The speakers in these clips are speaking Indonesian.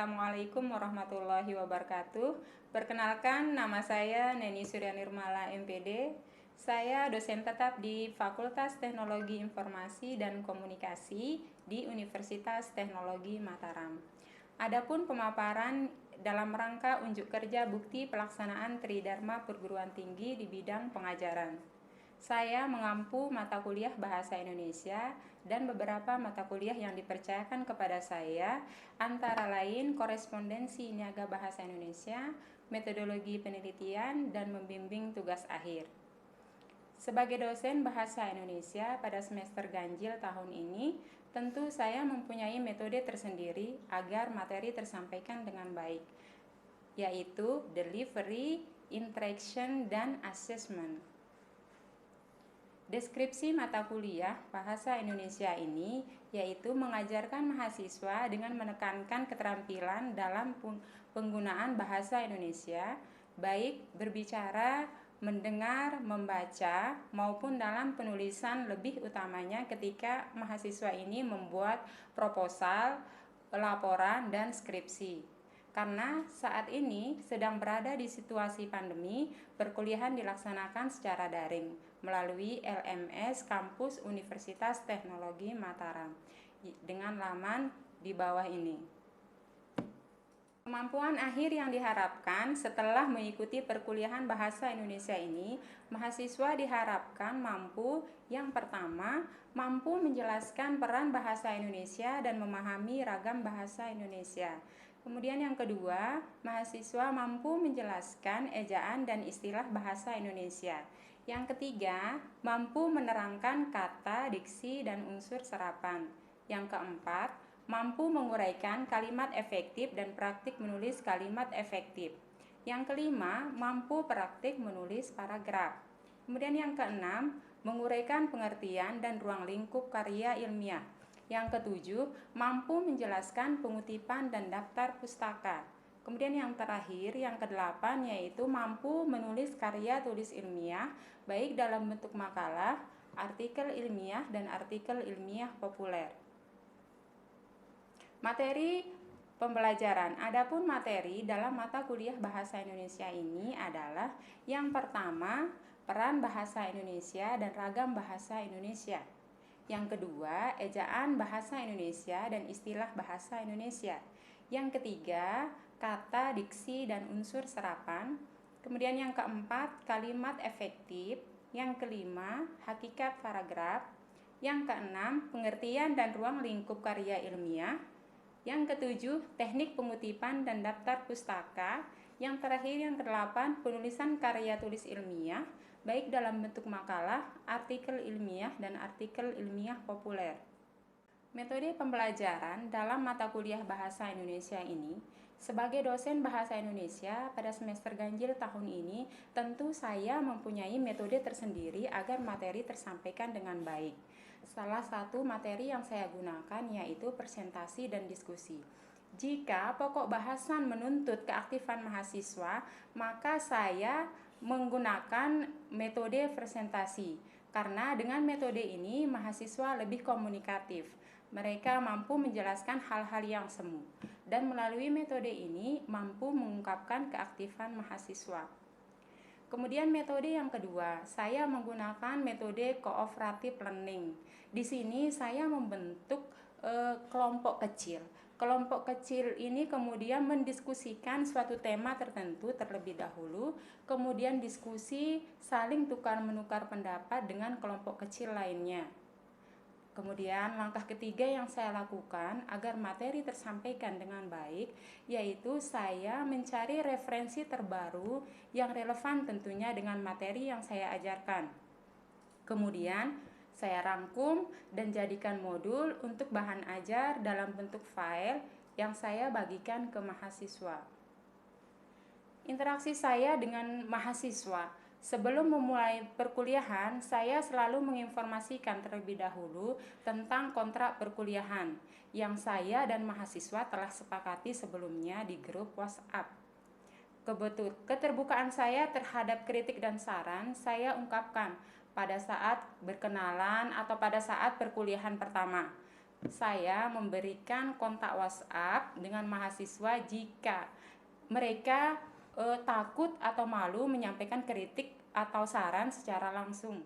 Assalamualaikum warahmatullahi wabarakatuh. Perkenalkan, nama saya Neni Suryanirmala MPD. Saya dosen tetap di Fakultas Teknologi Informasi dan Komunikasi di Universitas Teknologi Mataram. Adapun pemaparan dalam rangka unjuk kerja bukti pelaksanaan Tridharma Perguruan Tinggi di bidang pengajaran. Saya mengampu mata kuliah Bahasa Indonesia dan beberapa mata kuliah yang dipercayakan kepada saya, antara lain korespondensi niaga Bahasa Indonesia, metodologi penelitian, dan membimbing tugas akhir. Sebagai dosen Bahasa Indonesia pada semester ganjil tahun ini, tentu saya mempunyai metode tersendiri agar materi tersampaikan dengan baik, yaitu delivery, interaction, dan assessment. Deskripsi mata kuliah Bahasa Indonesia ini yaitu mengajarkan mahasiswa dengan menekankan keterampilan dalam penggunaan bahasa Indonesia, baik berbicara, mendengar, membaca, maupun dalam penulisan, lebih utamanya ketika mahasiswa ini membuat proposal, laporan, dan skripsi. Karena saat ini sedang berada di situasi pandemi, perkuliahan dilaksanakan secara daring melalui LMS Kampus Universitas Teknologi Mataram dengan laman di bawah ini. Kemampuan akhir yang diharapkan setelah mengikuti perkuliahan Bahasa Indonesia ini, mahasiswa diharapkan mampu, yang pertama, mampu menjelaskan peran bahasa Indonesia dan memahami ragam bahasa Indonesia. Kemudian yang kedua, mahasiswa mampu menjelaskan ejaan dan istilah bahasa Indonesia. Yang ketiga, mampu menerangkan kata, diksi, dan unsur serapan. Yang keempat, mampu menguraikan kalimat efektif dan praktik menulis kalimat efektif. Yang kelima, mampu praktik menulis paragraf. Kemudian yang keenam, menguraikan pengertian dan ruang lingkup karya ilmiah. Yang ketujuh, mampu menjelaskan pengutipan dan daftar pustaka. Kemudian yang terakhir, yang kedelapan, yaitu mampu menulis karya tulis ilmiah, baik dalam bentuk makalah, artikel ilmiah, dan artikel ilmiah populer. Materi pembelajaran. Adapun materi dalam mata kuliah Bahasa Indonesia ini adalah yang pertama, peran bahasa Indonesia dan ragam bahasa Indonesia. Yang kedua, ejaan bahasa Indonesia dan istilah bahasa Indonesia. Yang ketiga, kata, diksi, dan unsur serapan. Kemudian yang keempat, kalimat efektif. Yang kelima, hakikat paragraf. Yang keenam, pengertian dan ruang lingkup karya ilmiah. Yang ketujuh, teknik pengutipan dan daftar pustaka. Yang terakhir, yang kedelapan, penulisan karya tulis ilmiah, baik dalam bentuk makalah, artikel ilmiah, dan artikel ilmiah populer. Metode pembelajaran dalam mata kuliah Bahasa Indonesia ini, sebagai dosen Bahasa Indonesia pada semester ganjil tahun ini, tentu saya mempunyai metode tersendiri agar materi tersampaikan dengan baik. Salah satu materi yang saya gunakan yaitu presentasi dan diskusi. Jika pokok bahasan menuntut keaktifan mahasiswa, maka saya menggunakan metode presentasi. Karena dengan metode ini mahasiswa lebih komunikatif. Mereka mampu menjelaskan hal-hal yang semu. Dan melalui metode ini mampu mengungkapkan keaktifan mahasiswa. Kemudian metode yang kedua, saya menggunakan metode cooperative learning. Di sini saya membentuk kelompok kecil. Kelompok kecil ini kemudian mendiskusikan suatu tema tertentu terlebih dahulu, kemudian diskusi saling tukar-menukar pendapat dengan kelompok kecil lainnya. Kemudian langkah ketiga yang saya lakukan agar materi tersampaikan dengan baik, yaitu saya mencari referensi terbaru yang relevan tentunya dengan materi yang saya ajarkan. Kemudian saya rangkum dan jadikan modul untuk bahan ajar dalam bentuk file yang saya bagikan ke mahasiswa. Interaksi saya dengan mahasiswa. Sebelum memulai perkuliahan, saya selalu menginformasikan terlebih dahulu tentang kontrak perkuliahan yang saya dan mahasiswa telah sepakati sebelumnya di grup WhatsApp. Keterbukaan saya terhadap kritik dan saran saya ungkapkan pada saat berkenalan atau pada saat perkuliahan pertama. saya memberikan kontak WhatsApp dengan mahasiswa jika mereka takut atau malu menyampaikan kritik atau saran secara langsung.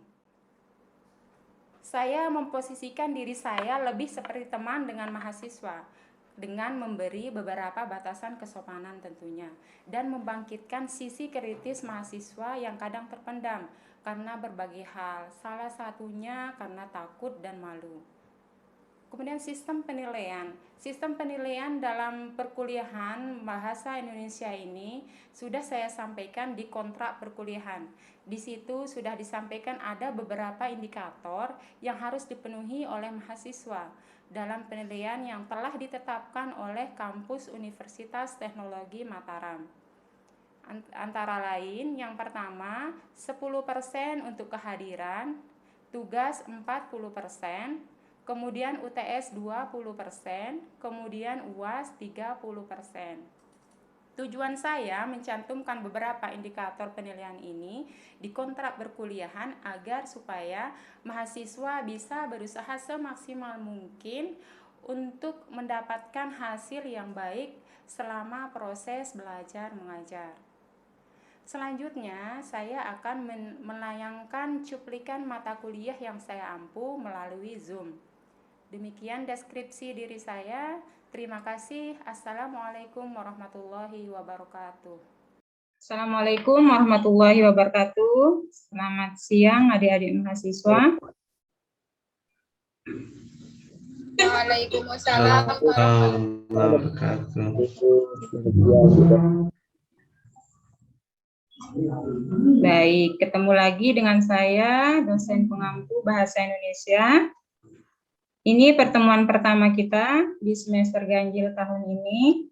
Saya memposisikan diri saya lebih seperti teman dengan mahasiswa, dengan memberi beberapa batasan kesopanan tentunya, dan membangkitkan sisi kritis mahasiswa yang kadang terpendam karena berbagai hal, salah satunya karena takut dan malu. Kemudian sistem penilaian. Sistem penilaian dalam perkuliahan bahasa Indonesia ini sudah saya sampaikan di kontrak perkuliahan. Di situ sudah disampaikan ada beberapa indikator yang harus dipenuhi oleh mahasiswa dalam penilaian yang telah ditetapkan oleh kampus Universitas Teknologi Mataram. Antara lain, yang pertama 10% untuk kehadiran, tugas 40%, kemudian UTS 20%, kemudian UAS 30%. Tujuan saya mencantumkan beberapa indikator penilaian ini di kontrak perkuliahan agar supaya mahasiswa bisa berusaha semaksimal mungkin untuk mendapatkan hasil yang baik selama proses belajar mengajar. Selanjutnya, saya akan menayangkan cuplikan mata kuliah yang saya ampu melalui Zoom. Demikian deskripsi diri saya. Terima kasih. Assalamualaikum warahmatullahi wabarakatuh. Assalamualaikum warahmatullahi wabarakatuh. Selamat siang adik-adik mahasiswa. Waalaikumsalam warahmatullahi wabarakatuh. Baik, ketemu lagi dengan saya, dosen pengampu Bahasa Indonesia. Ini pertemuan pertama kita di semester ganjil tahun ini.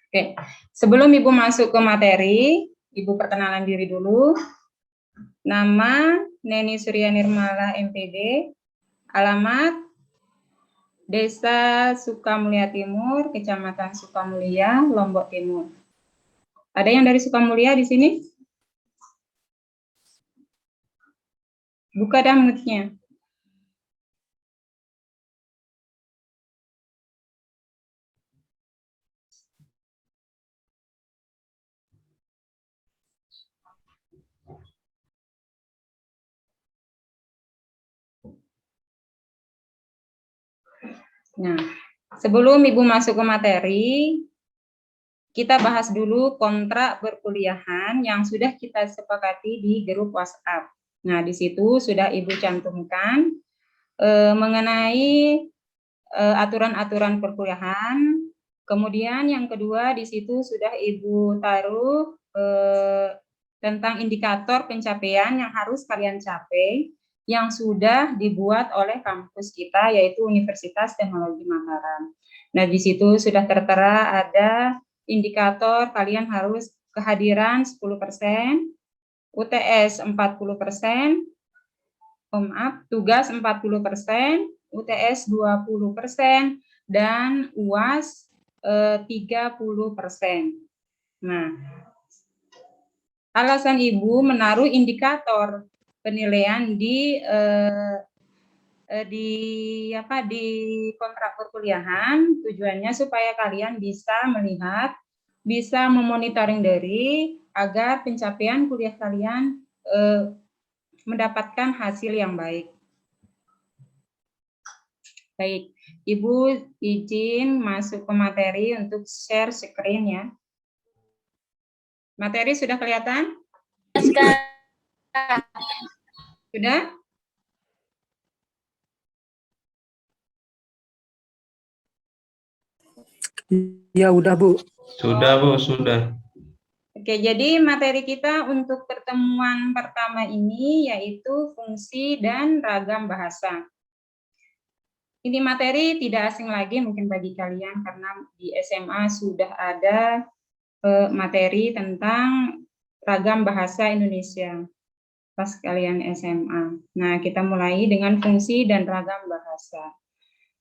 Oke, sebelum Ibu masuk ke materi, Ibu perkenalan diri dulu. Nama Neni Surya Nirmala MPD, alamat Desa Sukamulya Timur, Kecamatan Sukamulya, Lombok Timur. Ada yang dari Sukamulya di sini? Buka dah mic-nya. Nah, sebelum Ibu masuk ke materi, kita bahas dulu kontrak perkuliahan yang sudah kita sepakati di grup WhatsApp. Nah, di situ sudah Ibu cantumkan mengenai aturan-aturan perkuliahan. Kemudian yang kedua di situ sudah Ibu taruh tentang indikator pencapaian yang harus kalian capai yang sudah dibuat oleh kampus kita yaitu Universitas Teknologi Mataram. Nah, di situ sudah tertera ada indikator kalian harus kehadiran 10%, UTS 40%, tugas 40%, UTS 20%, dan UAS 30%. Nah, alasan Ibu menaruh indikator penilaian di kontrak perkuliahan tujuannya supaya kalian bisa melihat, bisa memonitoring diri agar pencapaian kuliah kalian mendapatkan hasil yang baik. Baik, Ibu izin masuk ke materi untuk share screen ya. Materi sudah kelihatan? Sudah? Ya, udah Bu. Sudah Bu, sudah. Oke, jadi materi kita untuk pertemuan pertama ini yaitu fungsi dan ragam bahasa. Ini materi tidak asing lagi mungkin bagi kalian karena di SMA sudah ada materi tentang ragam bahasa Indonesia pas kalian SMA. Nah, kita mulai dengan fungsi dan ragam bahasa.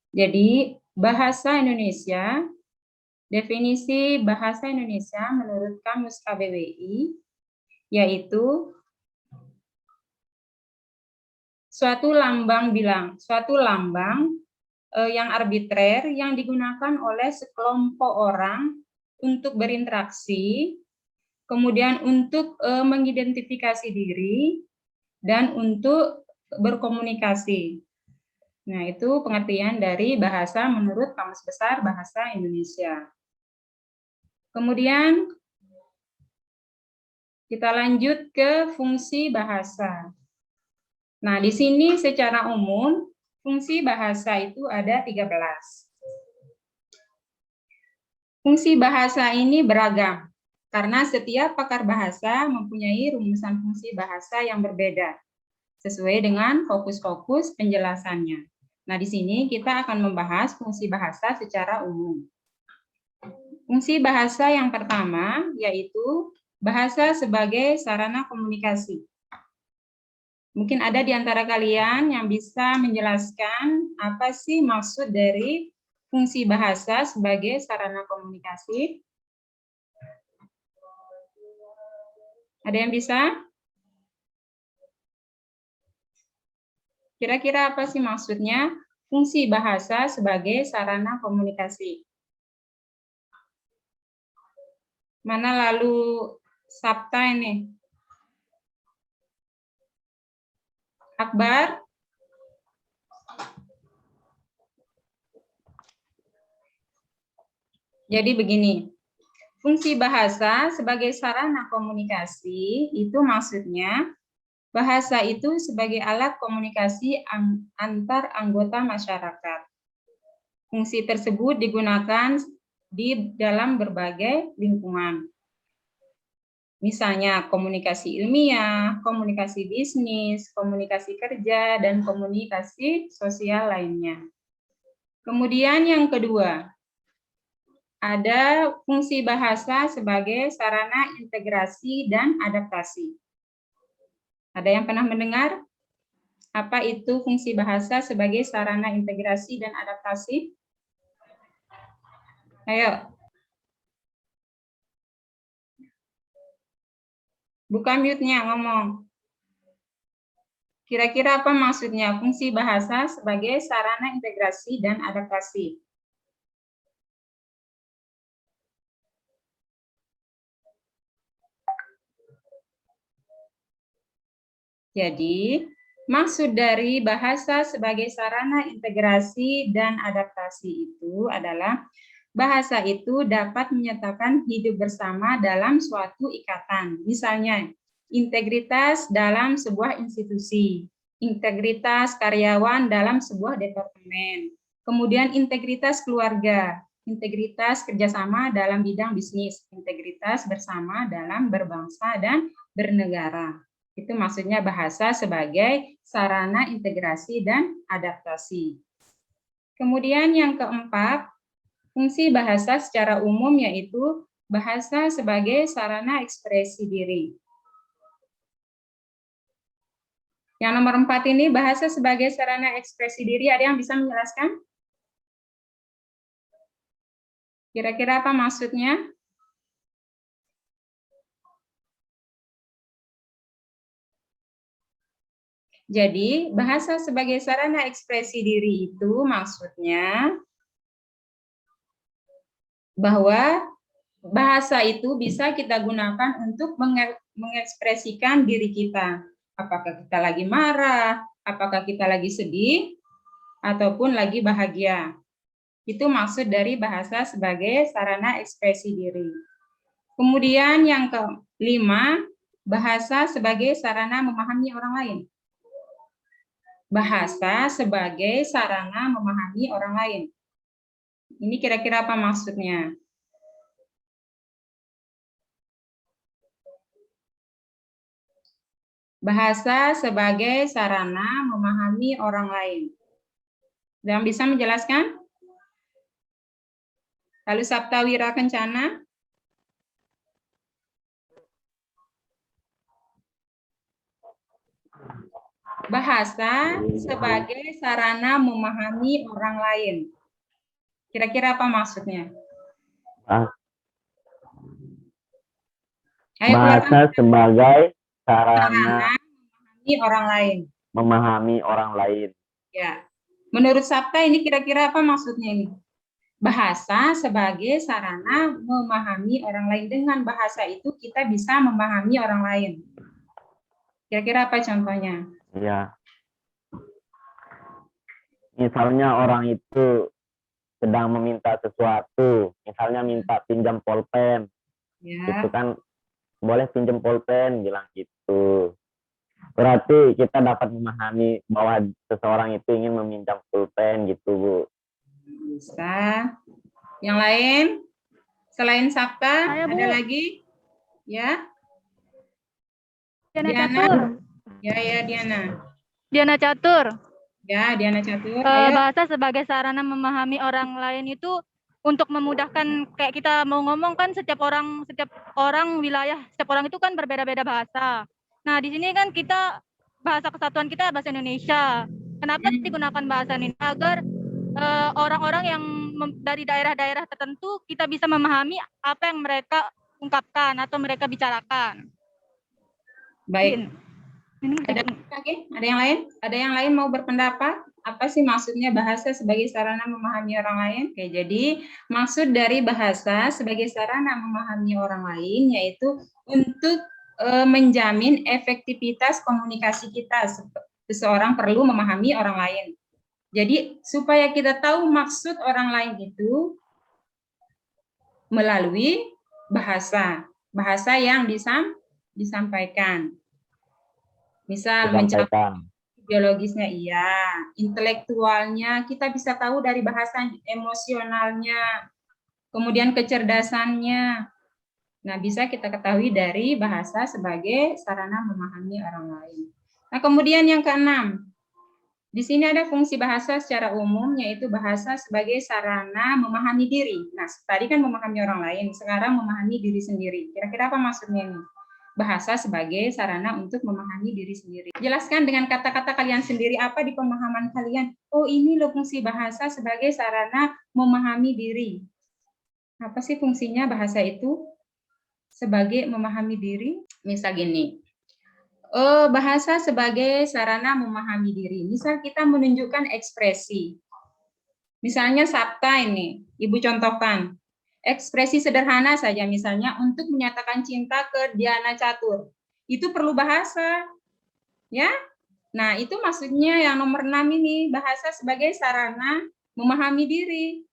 Jadi, bahasa Indonesia, definisi bahasa Indonesia menurut Kamus KBBI yaitu suatu lambang yang arbitrer yang digunakan oleh sekelompok orang untuk berinteraksi, kemudian untuk mengidentifikasi diri, dan untuk berkomunikasi. Nah, itu pengertian dari bahasa menurut Kamus Besar Bahasa Indonesia. Kemudian kita lanjut ke fungsi bahasa. Nah, di sini secara umum fungsi bahasa itu ada 13. Fungsi bahasa ini beragam, karena setiap pakar bahasa mempunyai rumusan fungsi bahasa yang berbeda, sesuai dengan fokus-fokus penjelasannya. Nah, di sini kita akan membahas fungsi bahasa secara umum. Fungsi bahasa yang pertama yaitu bahasa sebagai sarana komunikasi. Mungkin ada di antara kalian yang bisa menjelaskan apa sih maksud dari fungsi bahasa sebagai sarana komunikasi? Ada yang bisa? Kira-kira apa sih maksudnya fungsi bahasa sebagai sarana komunikasi? Mana lalu Sabta ini? Akbar? Jadi begini, fungsi bahasa sebagai sarana komunikasi itu maksudnya bahasa itu sebagai alat komunikasi antar anggota masyarakat. Fungsi tersebut digunakan di dalam berbagai lingkungan. Misalnya komunikasi ilmiah, komunikasi bisnis, komunikasi kerja, dan komunikasi sosial lainnya. Kemudian yang kedua, ada fungsi bahasa sebagai sarana integrasi dan adaptasi. Ada yang pernah mendengar? Apa itu fungsi bahasa sebagai sarana integrasi dan adaptasi? Ayo. Buka mute-nya, ngomong. Kira-kira apa maksudnya fungsi bahasa sebagai sarana integrasi dan adaptasi? Jadi, maksud dari bahasa sebagai sarana integrasi dan adaptasi itu adalah bahasa itu dapat menyatakan hidup bersama dalam suatu ikatan. Misalnya, integritas dalam sebuah institusi, integritas karyawan dalam sebuah departemen, kemudian integritas keluarga, integritas kerjasama dalam bidang bisnis, integritas bersama dalam berbangsa dan bernegara. Itu maksudnya bahasa sebagai sarana integrasi dan adaptasi. Kemudian yang keempat, fungsi bahasa secara umum yaitu bahasa sebagai sarana ekspresi diri. Yang nomor 4 ini bahasa sebagai sarana ekspresi diri, ada yang bisa menjelaskan? Kira-kira apa maksudnya? Jadi, bahasa sebagai sarana ekspresi diri itu maksudnya bahwa bahasa itu bisa kita gunakan untuk mengekspresikan diri kita. Apakah kita lagi marah, apakah kita lagi sedih, ataupun lagi bahagia. Itu maksud dari bahasa sebagai sarana ekspresi diri. Kemudian yang kelima, bahasa sebagai sarana memahami orang lain. Bahasa sebagai sarana memahami orang lain. Ini kira-kira apa maksudnya? Bahasa sebagai sarana memahami orang lain. Dan bisa menjelaskan? Lalu Sabta Wira Kencana. Bahasa sebagai sarana memahami orang lain. Kira-kira apa maksudnya? Ayo keluarkan Bahasa sebagai sarana memahami orang lain. memahami orang lain. Ya. Menurut Sabta ini kira-kira apa maksudnya ini? Bahasa sebagai sarana memahami orang lain. Dengan bahasa itu kita bisa memahami orang lain. Kira-kira apa contohnya? Ya. Misalnya orang itu sedang meminta sesuatu, misalnya minta pinjam pulpen, itu Ya. kan boleh pinjam pulpen, bilang gitu. Berarti kita dapat memahami bahwa seseorang itu ingin meminjam pulpen gitu, Bu. Bisa. Yang lain? Selain Sabta, Saya, Bu. ada lagi? Ya. Diana Diana. Catur. Ya, Diana. Diana Catur. Ya, Diana Catur. Ayo. Bahasa sebagai sarana memahami orang lain itu untuk memudahkan, kayak kita mau ngomong kan setiap orang wilayah, setiap orang itu kan berbeda-beda bahasa. Nah, di sini kan kita bahasa kesatuan kita bahasa Indonesia. Kenapa digunakan bahasa ini? Agar orang-orang yang dari daerah-daerah tertentu kita bisa memahami apa yang mereka ungkapkan atau mereka bicarakan. Baik. Ada lagi? Ada yang lain? Ada yang lain mau berpendapat? Apa sih maksudnya bahasa sebagai sarana memahami orang lain? Oke, jadi maksud dari bahasa sebagai sarana memahami orang lain yaitu untuk menjamin efektivitas komunikasi kita. Seseorang perlu memahami orang lain. Jadi supaya kita tahu maksud orang lain itu melalui bahasa yang disampaikan. Misal mencapai biologisnya iya, intelektualnya kita bisa tahu dari bahasa, emosionalnya, kemudian kecerdasannya. Nah, bisa kita ketahui dari bahasa sebagai sarana memahami orang lain. Nah, kemudian yang keenam, di sini ada fungsi bahasa secara umum, yaitu bahasa sebagai sarana memahami diri. Nah, tadi kan memahami orang lain, sekarang memahami diri sendiri. Kira-kira apa maksudnya ini? Bahasa sebagai sarana untuk memahami diri sendiri. Jelaskan dengan kata-kata kalian sendiri apa di pemahaman kalian. Oh, ini loh fungsi bahasa sebagai sarana memahami diri. Apa sih fungsinya bahasa itu sebagai memahami diri? Misal gini, bahasa sebagai sarana memahami diri. Misal kita menunjukkan ekspresi. Misalnya Sabta ini, Ibu contohkan. Ekspresi sederhana saja misalnya untuk menyatakan cinta ke Diana Catur. Itu perlu bahasa. Ya. Nah, itu maksudnya yang nomor 6 ini, bahasa sebagai sarana memahami diri.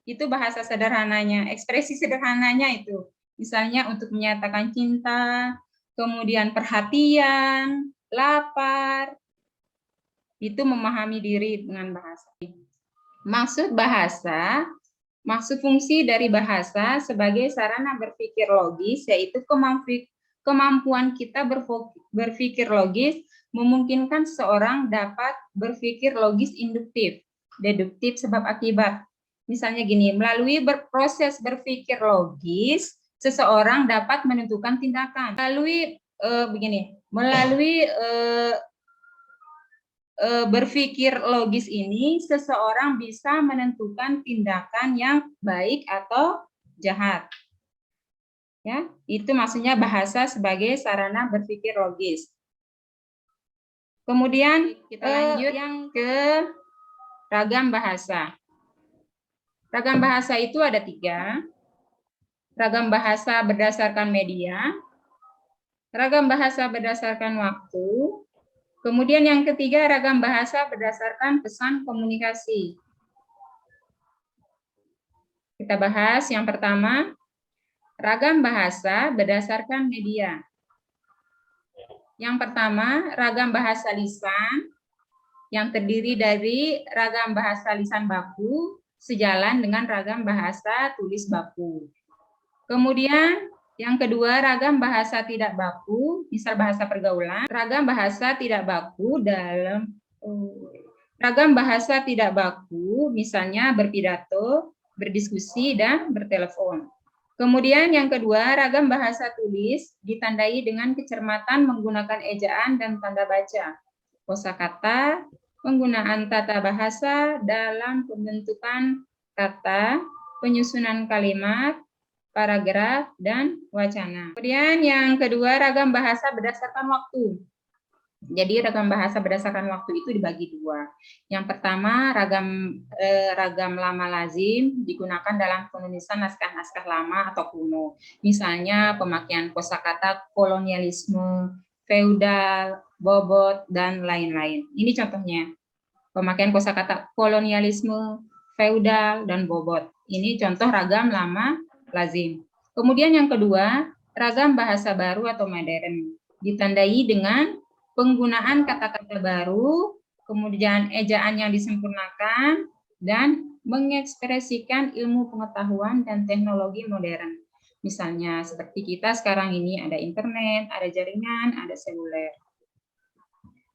Itu bahasa sederhananya, ekspresi sederhananya itu. Misalnya untuk menyatakan cinta, kemudian perhatian, lapar. Itu memahami diri dengan bahasa. Maksud fungsi dari bahasa sebagai sarana berpikir logis, yaitu kemampuan kita berpikir logis memungkinkan seseorang dapat berpikir logis induktif, deduktif sebab akibat. Misalnya gini, melalui proses berpikir logis, seseorang dapat menentukan tindakan. Melalui berpikir logis ini, seseorang bisa menentukan tindakan yang baik atau jahat. Ya, itu maksudnya bahasa sebagai sarana berpikir logis. Kemudian kita lanjut yang ke ragam bahasa. Ragam bahasa itu ada 3. Ragam bahasa berdasarkan media, ragam bahasa berdasarkan waktu, kemudian yang ketiga, ragam bahasa berdasarkan pesan komunikasi. Kita bahas yang pertama, ragam bahasa berdasarkan media. Yang pertama, ragam bahasa lisan, yang terdiri dari ragam bahasa lisan baku, sejalan dengan ragam bahasa tulis baku. Kemudian, yang kedua, ragam bahasa tidak baku, misal bahasa pergaulan. Ragam bahasa tidak baku ragam bahasa tidak baku, misalnya berpidato, berdiskusi, dan bertelepon. Kemudian yang kedua, ragam bahasa tulis ditandai dengan kecermatan menggunakan ejaan dan tanda baca. Kosakata, penggunaan tata bahasa dalam pembentukan kata, penyusunan kalimat, paragraf, dan wacana. Kemudian yang kedua, ragam bahasa berdasarkan waktu. Jadi ragam bahasa berdasarkan waktu itu dibagi dua. Yang pertama, ragam lama lazim digunakan dalam penulisan naskah-naskah lama atau kuno. Misalnya pemakaian kosakata kolonialisme, feudal, bobot, dan lain-lain. Ini contohnya. Pemakaian kosakata kolonialisme, feudal, dan bobot. Ini contoh ragam lama lazim. Kemudian yang kedua, ragam bahasa baru atau modern. Ditandai dengan penggunaan kata-kata baru, kemudian ejaan yang disempurnakan, dan mengekspresikan ilmu pengetahuan dan teknologi modern. Misalnya seperti kita sekarang ini ada internet, ada jaringan, ada seluler.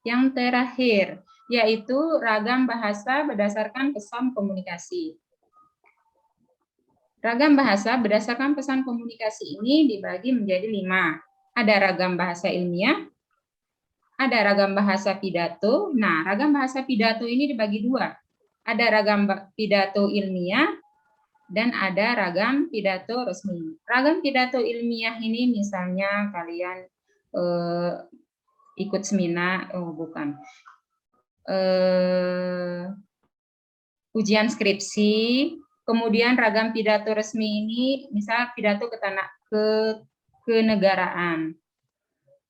Yang terakhir, yaitu ragam bahasa berdasarkan pesan komunikasi. Ragam bahasa berdasarkan pesan komunikasi ini dibagi menjadi 5. Ada ragam bahasa ilmiah, ada ragam bahasa pidato. Nah, ragam bahasa pidato ini dibagi 2. Ada ragam pidato ilmiah dan ada ragam pidato resmi. Ragam pidato ilmiah ini misalnya kalian ikut seminar, ujian skripsi. Kemudian ragam pidato resmi ini misal pidato kenegaraan.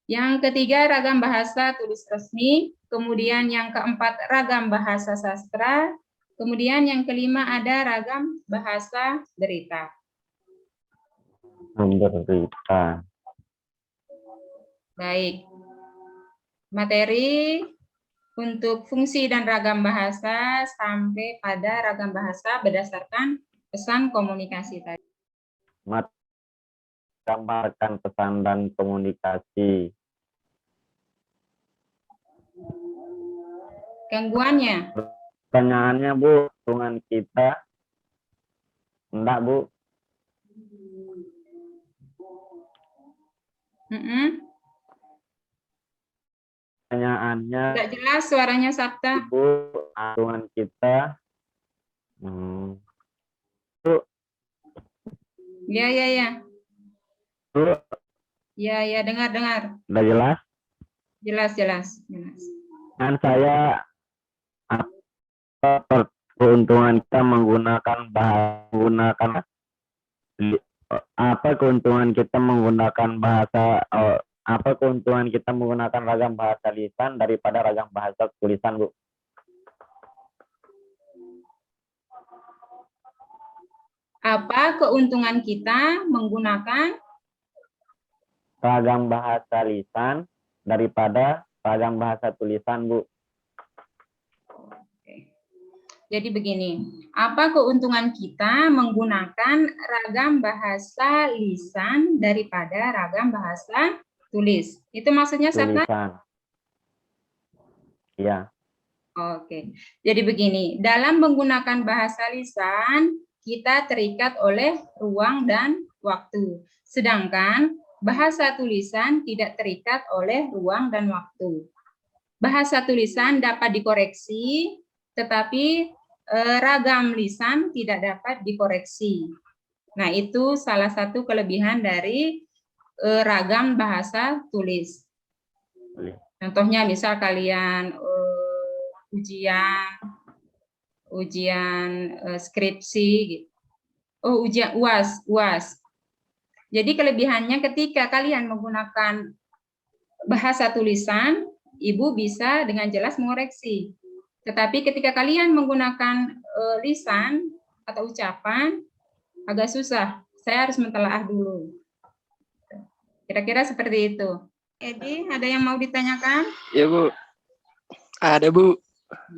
Yang ketiga, ragam bahasa tulis resmi. Kemudian yang keempat, ragam bahasa sastra. Kemudian yang kelima ada ragam bahasa derita. Derita. Baik. Materi untuk fungsi dan ragam bahasa sampai pada ragam bahasa berdasarkan pesan komunikasi tadi. Gambarkan pesan dan komunikasi. Gangguannya? Pertanyaannya, Bu, hubungan kita. Enggak, Bu. Pertanyaannya. Tidak jelas suaranya, Sabta. Bu, hubungan kita. Bu. Ya. Bu. Ya, dengar. Udah jelas? Jelas. Kan saya apa keuntungan kita menggunakan ragam bahasa lisan daripada ragam bahasa tulisan, Bu? Apa keuntungan kita menggunakan ragam bahasa lisan daripada ragam bahasa tulisan, Bu? Jadi begini, apa keuntungan kita menggunakan ragam bahasa lisan daripada ragam bahasa tulis? Itu maksudnya, Sabta? Tulisan. Iya. Oke. Jadi begini, dalam menggunakan bahasa lisan, kita terikat oleh ruang dan waktu. Sedangkan bahasa tulisan tidak terikat oleh ruang dan waktu. Bahasa tulisan dapat dikoreksi, tetapi ragam lisan tidak dapat dikoreksi. Nah, itu salah satu kelebihan dari ragam bahasa tulis. Contohnya misal kalian ujian skripsi, gitu. Ujian UAS. Jadi kelebihannya ketika kalian menggunakan bahasa tulisan, Ibu bisa dengan jelas mengoreksi. Tetapi ketika kalian menggunakan lisan atau ucapan, agak susah. Saya harus mentelaah dulu. Kira-kira seperti itu. Edi, ada yang mau ditanyakan? Ya, Bu. Ada, Bu.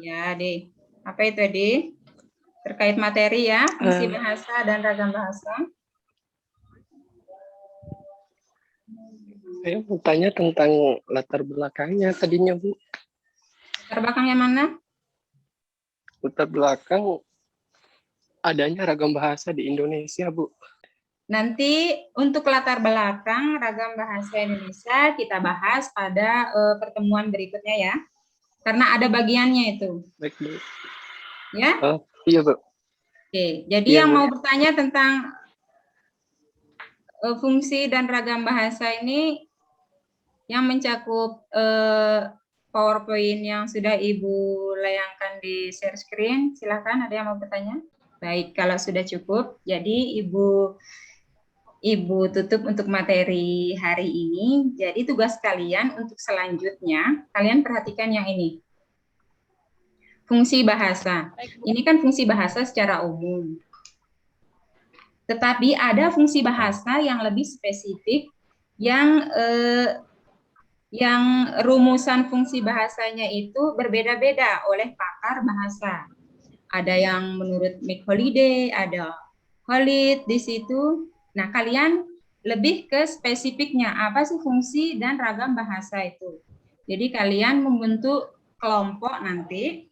Ya, Edi. Apa itu, Edi? Terkait materi ya, fungsi bahasa dan ragam bahasa. Saya mau tanya tentang latar belakangnya tadinya, Bu. Latar belakangnya mana? Latar belakang adanya ragam bahasa di Indonesia, Bu. Nanti untuk latar belakang ragam bahasa Indonesia kita bahas pada pertemuan berikutnya ya. Karena ada bagiannya itu. Baik, Bu. Ya? Oh, iya, Bu. Oke, jadi Iya, yang Bu. mau bertanya tentang fungsi dan ragam bahasa ini yang mencakup PowerPoint yang sudah Ibu layangkan di share screen. Silakan, ada yang mau bertanya? Baik, kalau sudah cukup, jadi Ibu tutup untuk materi hari ini. Jadi tugas kalian untuk selanjutnya, kalian perhatikan yang ini. Fungsi bahasa. Ini kan fungsi bahasa secara umum. Tetapi ada fungsi bahasa yang lebih spesifik, yang rumusan fungsi bahasanya itu berbeda-beda oleh pakar bahasa. Ada yang menurut Mick Holiday, ada Khalid di situ. Nah, kalian lebih ke spesifiknya, apa sih fungsi dan ragam bahasa itu. Jadi kalian membentuk kelompok nanti,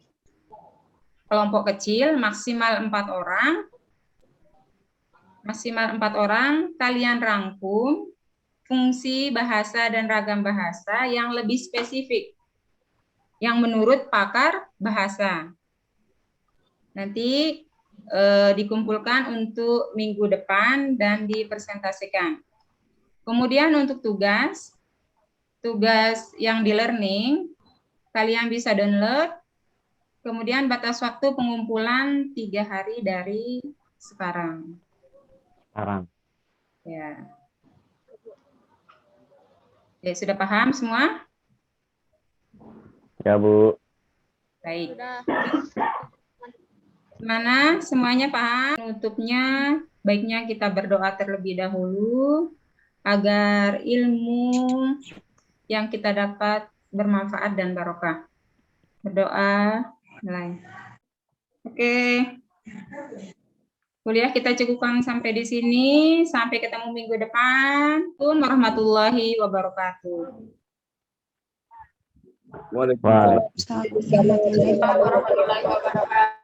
kelompok kecil maksimal 4 orang, kalian rangkum fungsi bahasa dan ragam bahasa yang lebih spesifik, yang menurut pakar bahasa. Nanti dikumpulkan untuk minggu depan dan dipresentasikan. Kemudian untuk tugas yang di learning, kalian bisa download, kemudian batas waktu pengumpulan 3 hari dari sekarang. Ya. Ya, sudah paham semua? Ya, Bu. Baik. Gimana? Semuanya paham? Penutupnya, baiknya kita berdoa terlebih dahulu agar ilmu yang kita dapat bermanfaat dan barokah. Berdoa, mulai. Oke. Kuliah kita cukupkan sampai di sini. Sampai ketemu minggu depan. Assalamualaikum warahmatullahi wabarakatuh. Waalaikumsalam. Waalaikumsalam warahmatullahi wabarakatuh.